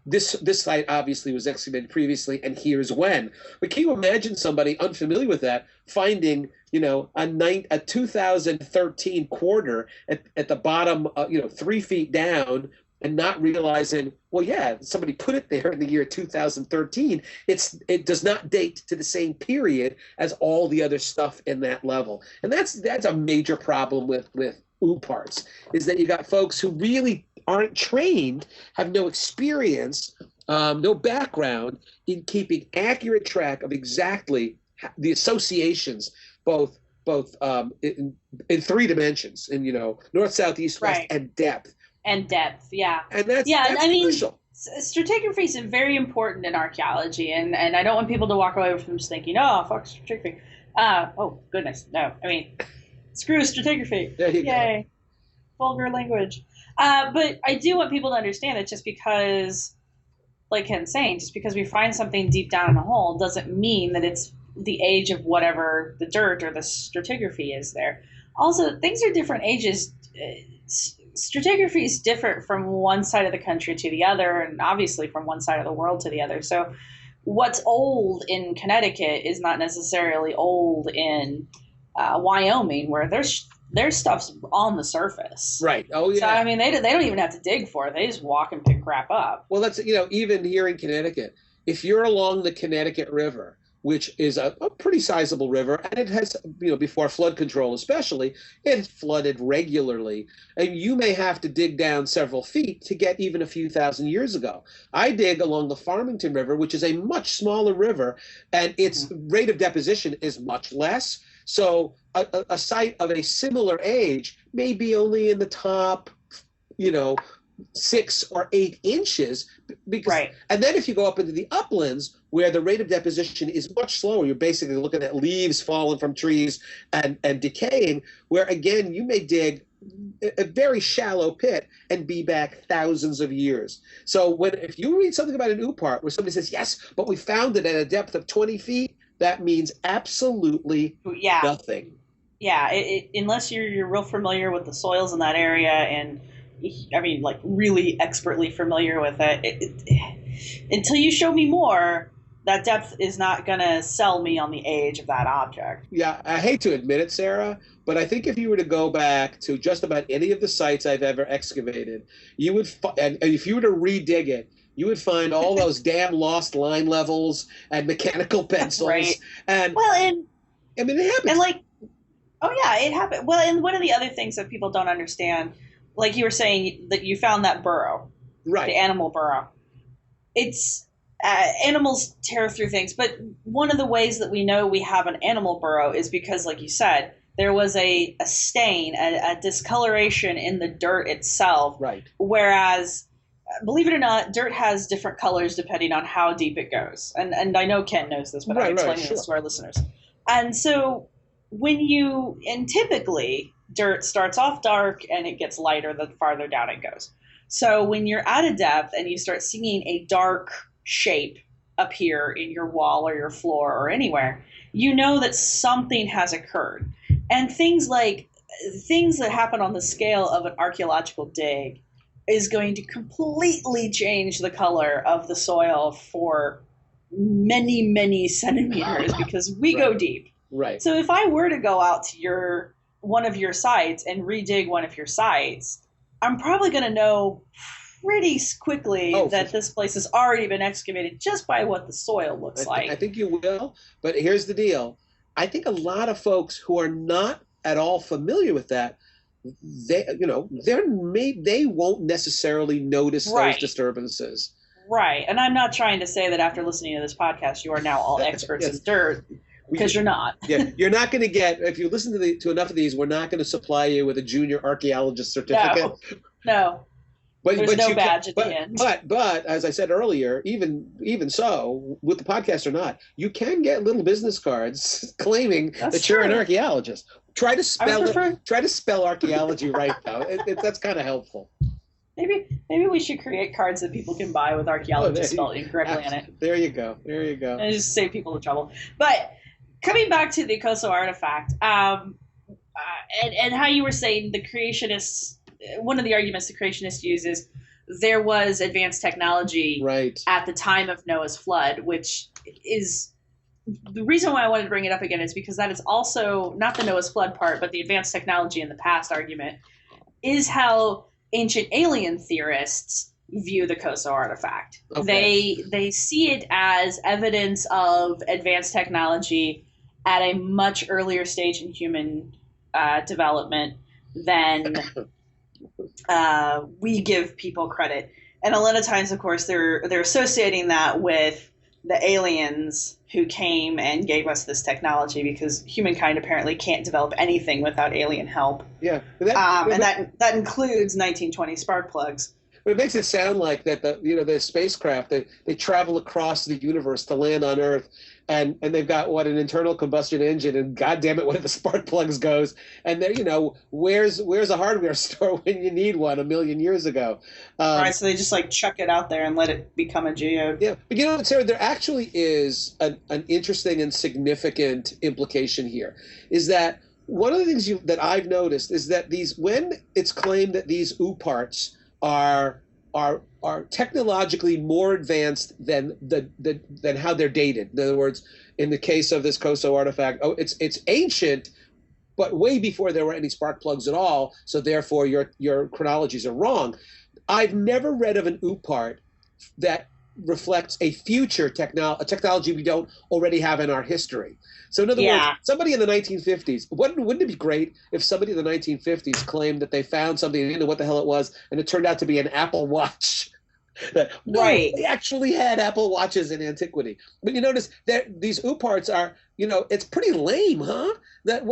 this site obviously was excavated previously, and here's when. But can you imagine somebody unfamiliar with that finding, a 2013 quarter at the bottom, 3 feet down, and not realizing, well, yeah, somebody put it there in the year 2013. It does not date to the same period as all the other stuff in that level, and that's a major problem with ooparts, is that you got folks who really aren't trained, have no experience, no background in keeping accurate track of exactly the associations, both in three dimensions, in north, south, east, west, and depth. And depth, yeah. And that's crucial. Stratigraphy is very important in archaeology, and I don't want people to walk away from just thinking, oh, fuck stratigraphy. Oh, goodness, no. I mean, screw stratigraphy. There you Yay. Go. Vulgar language. But I do want people to understand that just because, like Ken's saying, just because we find something deep down in a hole doesn't mean that it's the age of whatever the dirt or the stratigraphy is there. Also, things are different ages. Stratigraphy is different from one side of the country to the other, and obviously from one side of the world to the other. So what's old in Connecticut is not necessarily old in Wyoming, where their stuff's on the surface. Right. Oh, yeah. So, I mean, they don't even have to dig for it. They just walk and pick crap up. Well, that's, even here in Connecticut, if you're along the Connecticut River, which is a pretty sizable river, and it has, before flood control especially, it flooded regularly. And you may have to dig down several feet to get even a few thousand years ago. I dig along the Farmington River, which is a much smaller river, and its rate of deposition is much less. So a site of a similar age may be only in the top, 6 or 8 inches, because, and then if you go up into the uplands where the rate of deposition is much slower, you're basically looking at leaves falling from trees and decaying, where again you may dig a very shallow pit and be back thousands of years. So if you read something about an oopart where somebody says, yes, but we found it at a depth of 20 feet, that means absolutely nothing. Yeah, unless you're real familiar with the soils in that area and I mean, like really expertly familiar with it. Until you show me more, that depth is not going to sell me on the age of that object. Yeah, I hate to admit it, Sarah, but I think if you were to go back to just about any of the sites I've ever excavated, you would, and if you were to redig it, you would find all those damn lost line levels and mechanical pencils. Right. And well, and I mean, it happens. And like, oh yeah, it happened. Well, and one of the other things that people don't understand, like you were saying, that you found that burrow, right? The animal burrow. It's animals tear through things, but one of the ways that we know we have an animal burrow is because, like you said, there was a stain, a discoloration in the dirt itself. Right. Whereas, believe it or not, dirt has different colors depending on how deep it goes. And I know Ken knows this, but I'm explaining this to our listeners. And so typically dirt starts off dark and it gets lighter the farther down it goes. So when you're at a depth and you start seeing a dark shape appear in your wall or your floor or anywhere, you know that something has occurred. And things that happen on the scale of an archaeological dig is going to completely change the color of the soil for many, many centimeters because we go deep. Right. So if I were to go out to one of your sites and redig one of your sites, I'm probably going to know pretty quickly that this place has already been excavated just by what the soil looks like. I think you will, but here's the deal. I think a lot of folks who are not at all familiar with that, they won't necessarily notice those disturbances. Right. And I'm not trying to say that after listening to this podcast, you are now all experts in dirt, because you're not. Yeah, you're not going to get, if you listen to enough of these, we're not going to supply you with a junior archaeologist certificate. No. There's no badge at the end. But as I said earlier, even so, with the podcast or not, you can get little business cards claiming that you're an archaeologist. Try to spell archaeology right, though. That's kind of helpful. Maybe we should create cards that people can buy with archaeologist spelled incorrectly in it. There you go. And just save people the trouble. But coming back to the Koso artifact, and how you were saying the creationists, one of the arguments the creationists use is there was advanced technology at the time of Noah's flood, which is the reason why I wanted to bring it up again is because that is also not the Noah's flood part, but the advanced technology in the past argument is how ancient alien theorists view the Koso artifact. Okay. They see it as evidence of advanced technology at a much earlier stage in human development than we give people credit. And a lot of times, of course, they're associating that with the aliens who came and gave us this technology, because humankind apparently can't develop anything without alien help. Yeah, that includes 1920 spark plugs. But it makes it sound like that the spacecraft they travel across the universe to land on Earth, and they've got an internal combustion engine, and goddamn it, one of the spark plugs goes, and they're where's a hardware store when you need one 1,000,000 years ago? Right, so they just chuck it out there and let it become a geode. Yeah, but Sarah, there actually is an interesting and significant implication here. Is that one of the things that I've noticed is that when it's claimed that these OOPArts are technologically more advanced than how they're dated. In other words, in the case of this Koso artifact, it's ancient, but way before there were any spark plugs at all. So therefore, your chronologies are wrong. I've never read of an OOPArt that reflects a future technology we don't already have in our history. So in other words, somebody in the 1950s, wouldn't it be great if somebody in the 1950s claimed that they found something, they didn't know what the hell it was, and it turned out to be an Apple Watch? They actually had Apple Watches in antiquity. But you notice that these OOPArts are, it's pretty lame, huh? That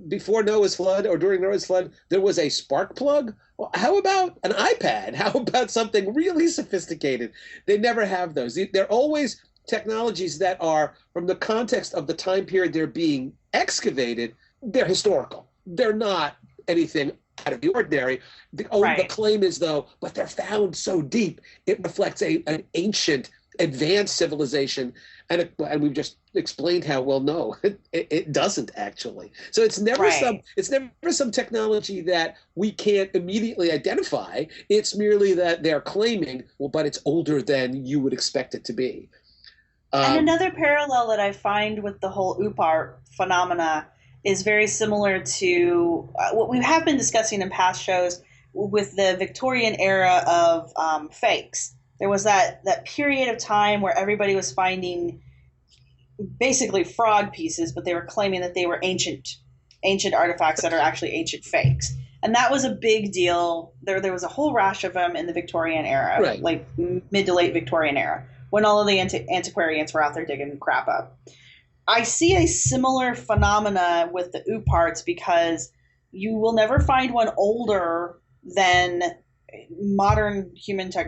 before Noah's flood or during Noah's flood, there was a spark plug? Well, how about an iPad? How about something really sophisticated? They never have those. They're always technologies that are, from the context of the time period they're being excavated, they're historical. They're not anything out of the ordinary. The claim is, though, but they're found so deep, it reflects an ancient advanced civilization, and we've just explained how, well, no, it doesn't actually. So it's never some technology that we can't immediately identify. It's merely that they're claiming, well, but it's older than you would expect it to be. And another parallel that I find with the whole UPAR phenomena is very similar to what we have been discussing in past shows with the Victorian era of fakes. There was that period of time where everybody was finding basically fraud pieces, but they were claiming that they were ancient artifacts that are actually ancient fakes. And that was a big deal. There was a whole rash of them in the Victorian era, right, like mid to late Victorian era, when all of the antiquarians were out there digging crap up. I see a similar phenomena with the UPARTs because you will never find one older than modern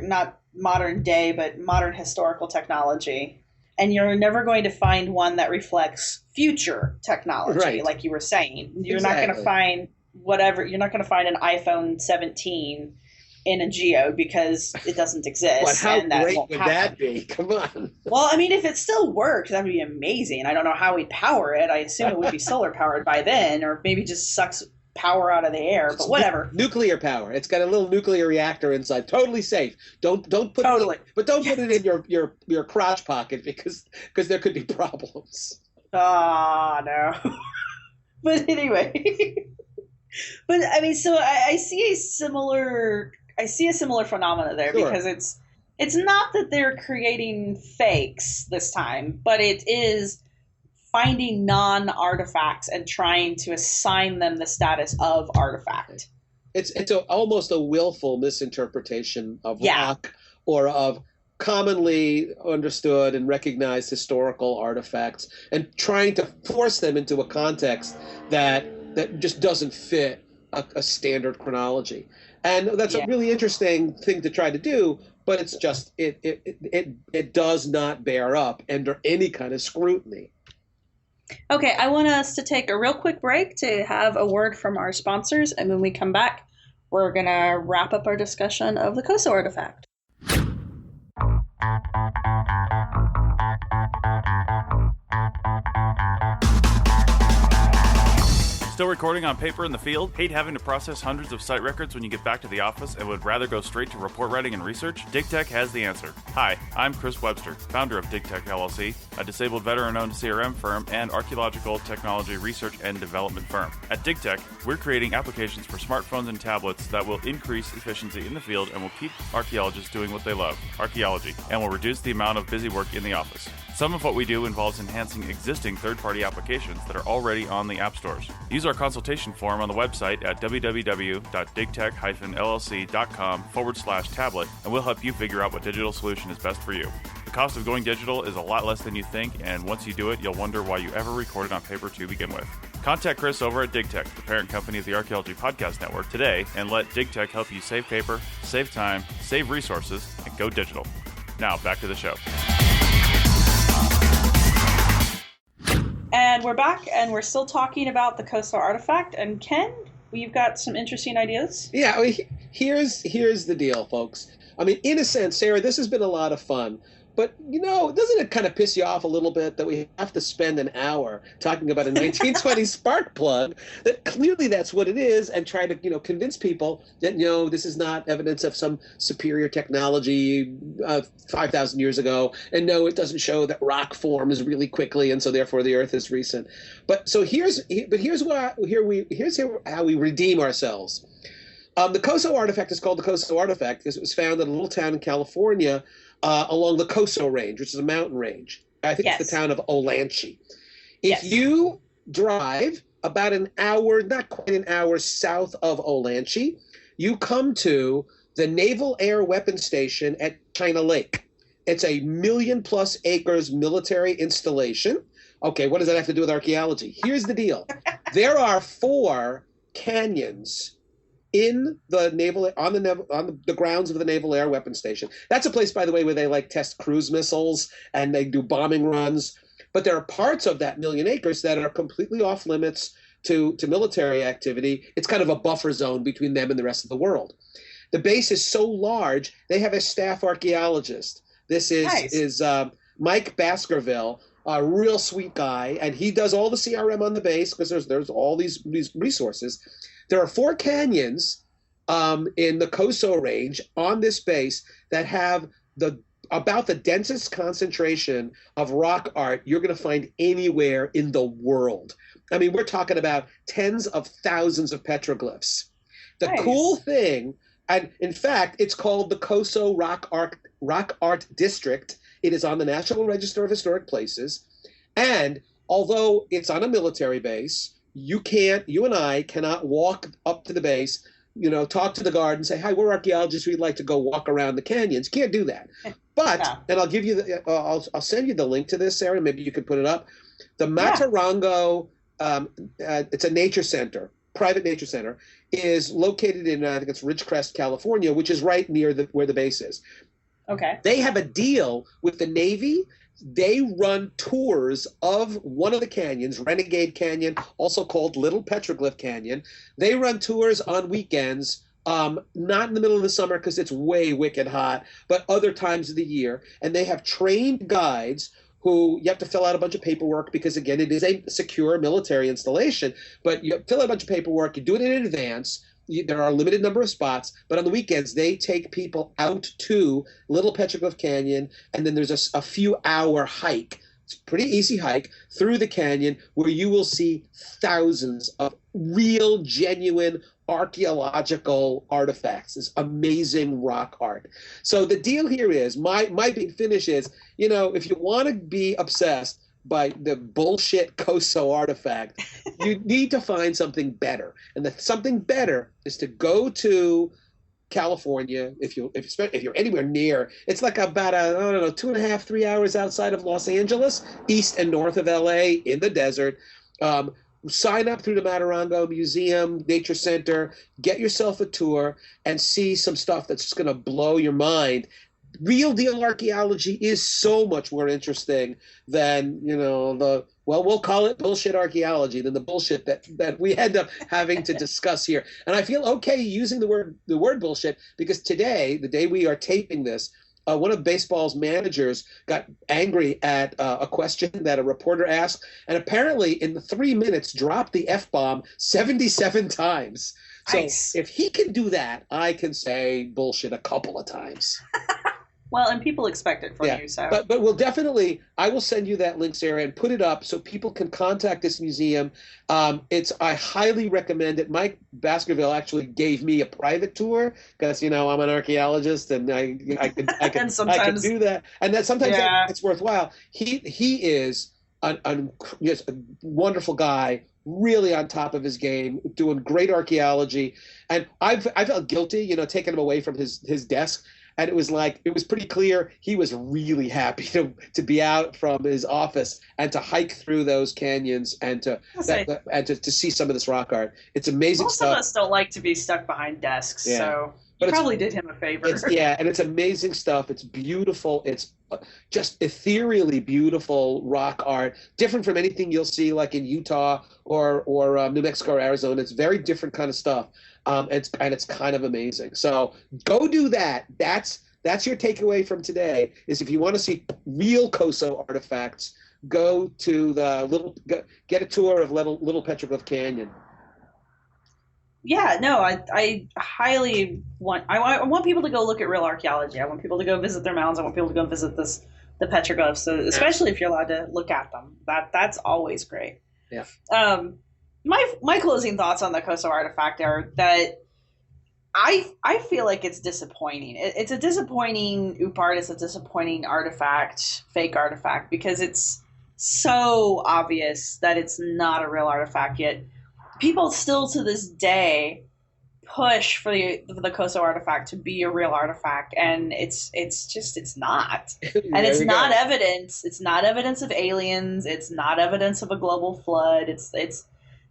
not modern day, but modern historical technology. And you're never going to find one that reflects future technology, right, like you were saying. You're exactly. not going to find you're not going to find an iPhone 17 in a geode because it doesn't exist. But how and that great won't would happen. that be? Come on. Well, I mean, if it still works, that would be amazing. I don't know how we'd power it. I assume it would be solar powered by then, or maybe just sucks power out of the air. But whatever. Nuclear power. It's got a little nuclear reactor inside. Totally safe. Don't put Totally. But don't put it in your crotch pocket because there could be problems. Ah, no. But anyway. But I mean, so I see a similar phenomena there, Sure. because it's not that they're creating fakes this time, but it is finding non-artifacts and trying to assign them the status of artifact. It's almost a willful misinterpretation of rock or of commonly understood and recognized historical artifacts, and trying to force them into a context that just doesn't fit a standard chronology. And that's a really interesting thing to try to do, but it's just it does not bear up under any kind of scrutiny. Okay, I want us to take a real quick break to have a word from our sponsors, and when we come back, we're going to wrap up our discussion of the Koso artifact. Still recording on paper in the field? Hate having to process hundreds of site records when you get back to the office and would rather go straight to report writing and research? DigTech has the answer. Hi, I'm Chris Webster, founder of DigTech LLC, a disabled veteran-owned CRM firm and archaeological technology research and development firm. At DigTech, we're creating applications for smartphones and tablets that will increase efficiency in the field and will keep archaeologists doing what they love, archaeology, and will reduce the amount of busy work in the office. Some of what we do involves enhancing existing third-party applications that are already on the app stores. Use our consultation form on the website at www.digtech-llc.com/tablet, and we'll help you figure out what digital solution is best for you. The cost of going digital is a lot less than you think, and once you do it, you'll wonder why you ever recorded on paper to begin with. Contact Chris over at DigTech, the parent company of the Archaeology Podcast Network, today, and let DigTech help you save paper, save time, save resources, and go digital. Now, back to the show. And we're back, and we're still talking about the Koso artifact. And Ken, you've got some interesting ideas? Yeah, I mean, here's the deal, folks. I mean, in a sense, Sarah, this has been a lot of fun. But, doesn't it kind of piss you off a little bit that we have to spend an hour talking about a 1920 spark plug, that clearly that's what it is, and try to, convince people that, this is not evidence of some superior technology 5,000 years ago, and no, it doesn't show that rock forms really quickly, and so therefore the Earth is recent. But so here's how we redeem ourselves. The Koso artifact is called the Koso artifact because it was found in a little town in California along the Koso Range, which is a mountain range. I think it's the town of Olanchi. If you drive about an hour, not quite an hour, south of Olanchi, you come to the Naval Air Weapons Station at China Lake. It's a 1 million+ acres military installation. Okay, what does that have to do with archaeology? Here's the deal. There are 4 canyons in the on the grounds of the Naval Air Weapons Station. That's a place, by the way, where they test cruise missiles and they do bombing runs. But there are parts of that 1 million acres that are completely off limits to military activity. It's kind of a buffer zone between them and the rest of the world. The base is so large, they have a staff archaeologist This is Nice. Mike Baskerville, a real sweet guy, and he does all the CRM on the base because there's all these resources. There are 4 canyons in the Coso Range on this base that have about the densest concentration of rock art you're going to find anywhere in the world. I mean, we're talking about tens of thousands of petroglyphs. The Nice. cool thing, and in fact, it's called the Coso Rock Art District. It is on the National Register of Historic Places. And although it's on a military base, you and I cannot walk up to the base, talk to the guard and say, "Hi, we're archaeologists. We'd like to go walk around the canyons." Can't do that. But, Yeah. and I'll give you I'll send you the link to this, Sarah. Maybe you could put it up. The Matarongo, it's a nature center, private nature center, is located in, I think it's Ridgecrest, California, which is right near where the base is. Okay. They have a deal with the Navy. They run tours of one of the canyons, Renegade Canyon, also called Little Petroglyph Canyon. They run tours on weekends, not in the middle of the summer because it's way wicked hot, but other times of the year. And they have trained guides who you have to fill out a bunch of paperwork because, again, it is a secure military installation. But you fill out a bunch of paperwork, you do it in advance. There are a limited number of spots, but on the weekends, they take people out to Little Petroglyph Canyon, and then there's a few-hour hike. It's a pretty easy hike through the canyon where you will see thousands of real, genuine archaeological artifacts. This amazing rock art. So the deal here is, my big finish is, if you want to be obsessed by the bullshit Coso artifact, you need to find something better. And something better is to go to California. If you're anywhere near, it's like about 2.5, 3 hours outside of Los Angeles, east and north of LA in the desert. Sign up through the Matarongo Museum, Nature Center, get yourself a tour and see some stuff that's just going to blow your mind. Real deal archaeology is so much more interesting than, we'll call it bullshit archaeology, than the bullshit that we end up having to discuss here. And I feel okay using the word bullshit because today, the day we are taping this, one of baseball's managers got angry at a question that a reporter asked, and apparently in the 3 minutes dropped the F-bomb 77 times. Nice. So if he can do that, I can say bullshit a couple of times. Well, and people expect it from you, so. But we'll definitely, I will send you that link, Sarah, and put it up so people can contact this museum. I highly recommend it. Mike Baskerville actually gave me a private tour because, I'm an archaeologist and I could do that. And that sometimes it's worthwhile. He is just a wonderful guy, really on top of his game, doing great archaeology. And I felt guilty, taking him away from his desk. And it was pretty clear he was really happy to be out from his office and to hike through those canyons and to see some of this rock art. It's amazing stuff. Most of us don't like to be stuck behind desks, so you probably did him a favor. And it's amazing stuff. It's beautiful. It's just ethereally beautiful rock art, different from anything you'll see like in Utah or New Mexico or Arizona. It's very different kind of stuff. It's kind of amazing. So go do that. That's your takeaway from today. Is if you want to see real Coso artifacts, go to get a tour of Little Petroglyph Canyon. Yeah, no, I highly want. I want people to go look at real archaeology. I want people to go visit their mounds. I want people to go visit the petroglyphs. So especially if you're allowed to look at them, that's always great. Yeah. My closing thoughts on the Coso artifact are that I feel like it's disappointing. It's a disappointing OOP art. It's a disappointing artifact, fake artifact, because it's so obvious that it's not a real artifact. Yet people still to this day push for the Coso artifact to be a real artifact, and it's not. And it's not evidence. It's not evidence of aliens. It's not evidence of a global flood.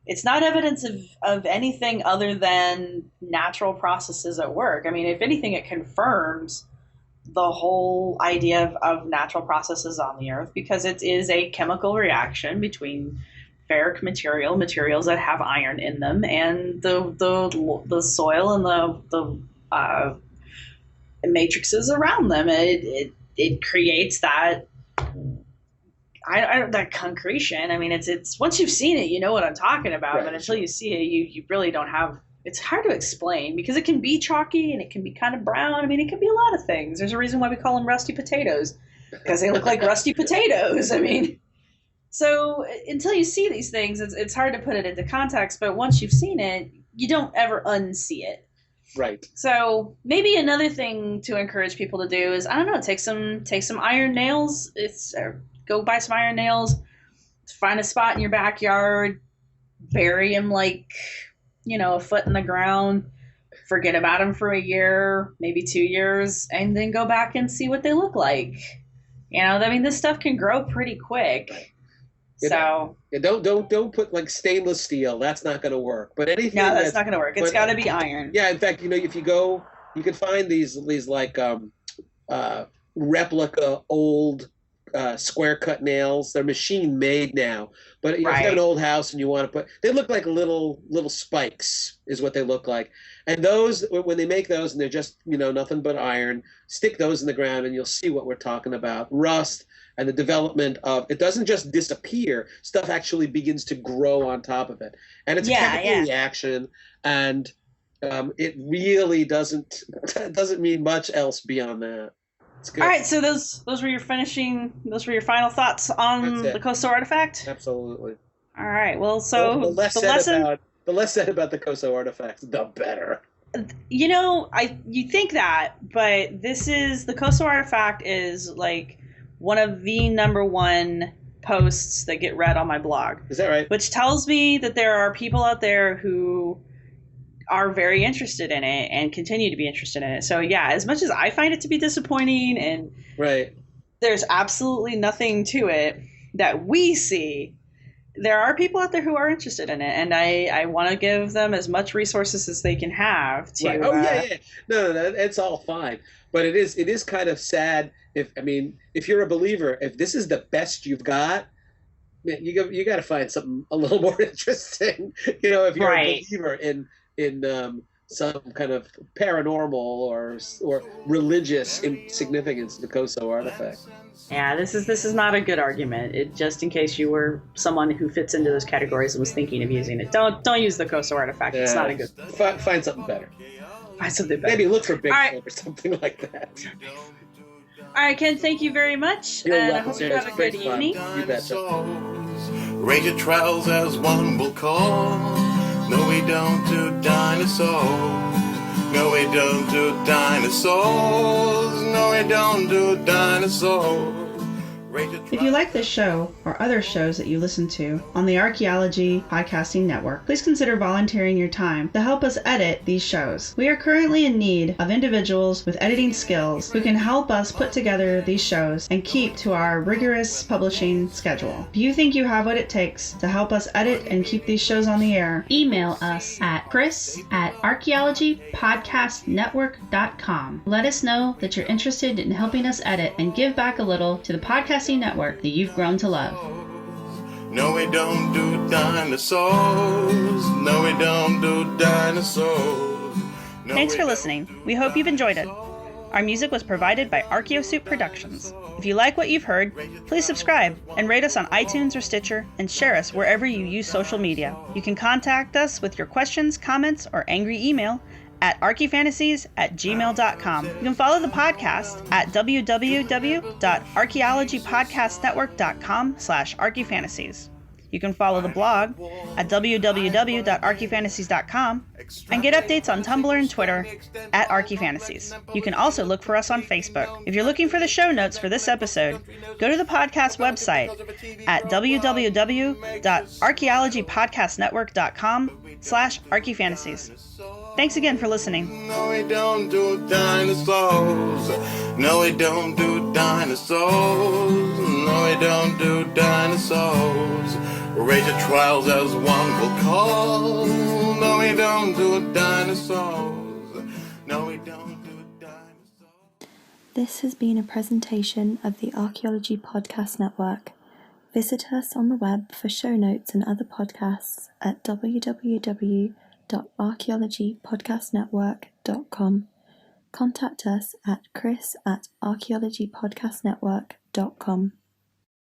It's not evidence of anything other than natural processes at work. I mean, if anything, it confirms the whole idea of natural processes on the Earth, because it is a chemical reaction between ferric materials that have iron in them, and the soil and the matrices around them. it creates that that concretion. I mean, it's once you've seen it, you know what I'm talking about. Right, but until you see it, you really don't have. It's hard to explain because it can be chalky and it can be kind of brown. I mean, it can be a lot of things. There's a reason why we call them rusty potatoes, because they look like rusty potatoes. I mean, so until you see these things, it's hard to put it into context. But once you've seen it, you don't ever unsee it. Right. So maybe another thing to encourage people to do is, I don't know, take some iron nails. Go buy some iron nails, find a spot in your backyard, bury them like, a foot in the ground, forget about them for a year, maybe 2 years, and then go back and see what they look like. I mean, this stuff can grow pretty quick. So don't put like stainless steel. That's not going to work. But anything. No, that's not going to work. It's got to be iron. Yeah. In fact, if you go, you can find these like replica old square cut nails. They're machine made now. But if you have an old house and you want to they look like little spikes is what they look like. And those, when they make those and they're just nothing but iron, stick those in the ground and you'll see what we're talking about. Rust. And the development of it doesn't just disappear; stuff actually begins to grow on top of it, and it's a chemical reaction, and it really doesn't mean much else beyond that. It's good. All right, so those were your final thoughts on the Koso artifact. Absolutely. All right, well, so the less said about the Koso artifact, the better. You think that, but the Koso artifact is like one of the number one posts that get read on my blog. Is that right? Which tells me that there are people out there who are very interested in it and continue to be interested in it. So yeah, as much as I find it to be disappointing and there's absolutely nothing to it that we see, there are people out there who are interested in it, and I want to give them as much resources as they can have to. Right. Oh yeah. No, it's all fine. But it is kind of sad if you're a believer, if this is the best you've got, you got to find something a little more interesting. If you're a believer in some kind of paranormal or religious significance of the Koso artifact. Yeah, this is not a good argument. Just in case you were someone who fits into those categories and was thinking of using it, don't use the Koso artifact. It's not a good. Find something better. Find something better. Maybe look for Bigfoot or something like that. All right, Ken, thank you very much. And I hope you have a good evening. You betcha. Ranger trials as one will call. No, we don't do dinosaurs. No, we don't do dinosaurs. No, we don't do dinosaurs. If you like this show or other shows that you listen to on the Archaeology Podcasting Network, please consider volunteering your time to help us edit these shows. We are currently in need of individuals with editing skills who can help us put together these shows and keep to our rigorous publishing schedule. If you think you have what it takes to help us edit and keep these shows on the air, email us at chris@archaeologypodcastnetwork.com. Let us know that you're interested in helping us edit and give back a little to the podcasting network that you've grown to love. No, we don't do dinosaurs. No, we don't do dinosaurs. No, Thanks for listening. We hope you've enjoyed it. Our music was provided by Archaeosuit Productions. If you like what you've heard, please subscribe and rate us on iTunes or Stitcher and share us wherever you use social media. You can contact us with your questions, comments, or angry email at archyfantasies@gmail.com. You can follow the podcast at www.archaeologypodcastnetwork.com/archyfantasies. You can follow the blog at www.archyfantasies.com and get updates on Tumblr and Twitter at archyfantasies. You can also look for us on Facebook. If you're looking for the show notes for this episode, go to the podcast website at www.archaeologypodcastnetwork.com/archyfantasies. Thanks again for listening. No, we don't do dinosaurs. No, we don't do dinosaurs. No, we don't do dinosaurs. Ranger trials as one will call. No, we don't do dinosaurs. No, we don't do dinosaurs. This has been a presentation of the Archaeology Podcast Network. Visit us on the web for show notes and other podcasts at www.archaeologypodcastnetwork.com. contact us at chris@archaeologypodcastnetwork.com.